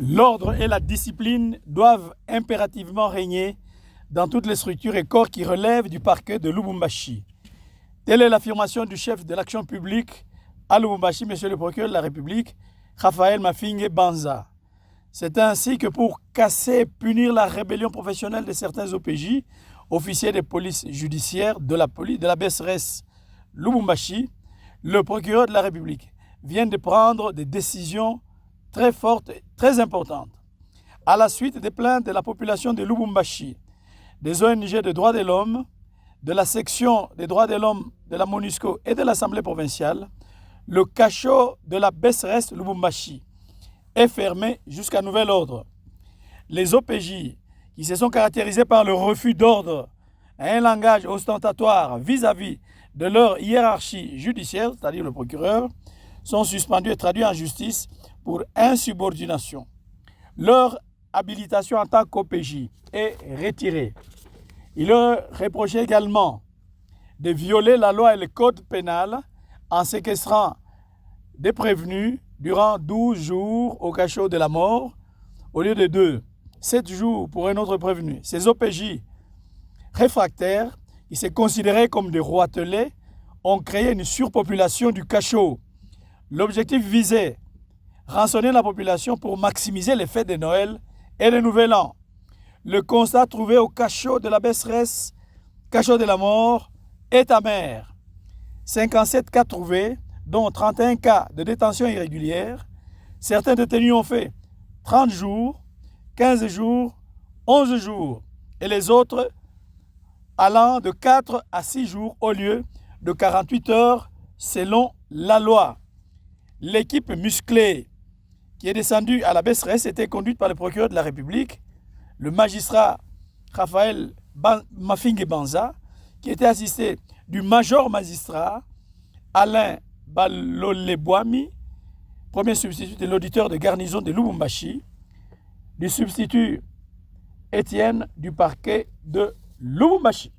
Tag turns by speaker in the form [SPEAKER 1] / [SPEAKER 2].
[SPEAKER 1] L'ordre et la discipline doivent impérativement régner dans toutes les structures et corps qui relèvent du parquet de Lubumbashi. Telle est l'affirmation du chef de l'action publique à Lubumbashi, Monsieur le procureur de la République, Raphaël Mafingue Banza. C'est ainsi que pour casser et punir la rébellion professionnelle de certains OPJ, officiers de police judiciaire de la BSRS Lubumbashi, le procureur de la République vient de prendre des décisions très fortes et très importantes. À la suite des plaintes de la population de Lubumbashi, des ONG de droits de l'homme, de la section des droits de l'homme de la MONUSCO et de l'Assemblée provinciale, le cachot de la BSRS Lubumbashi est fermé jusqu'à nouvel ordre. Les OPJ, qui se sont caractérisés par le refus d'ordre et un langage ostentatoire vis-à-vis de leur hiérarchie judiciaire, c'est-à-dire le procureur, sont suspendus et traduits en justice pour insubordination. Leur habilitation en tant qu'OPJ est retirée. Il leur reprochait également de violer la loi et le code pénal en séquestrant des prévenus durant 12 jours au cachot de la mort, au lieu de 2, 7 jours pour un autre prévenu. Ces OPJ réfractaires, qui se considéraient comme des roitelets, ont créé une surpopulation du cachot. L'objectif visait rançonner la population pour maximiser les fêtes de Noël et de Nouvel An. Le constat trouvé au cachot de la BSRS, cachot de la mort, est amer. 57 cas trouvés, dont 31 cas de détention irrégulière. Certains détenus ont fait 30 jours, 15 jours, 11 jours, et les autres allant de 4 à 6 jours au lieu de 48 heures selon la loi. L'équipe musclée qui est descendue à la BSRS était conduite par le procureur de la République, le magistrat Raphaël Mafingue Banza, qui était assisté du major magistrat Alain Balolebwami, premier substitut de l'auditeur de garnison de Lubumbashi, du substitut Étienne du parquet de Lubumbashi.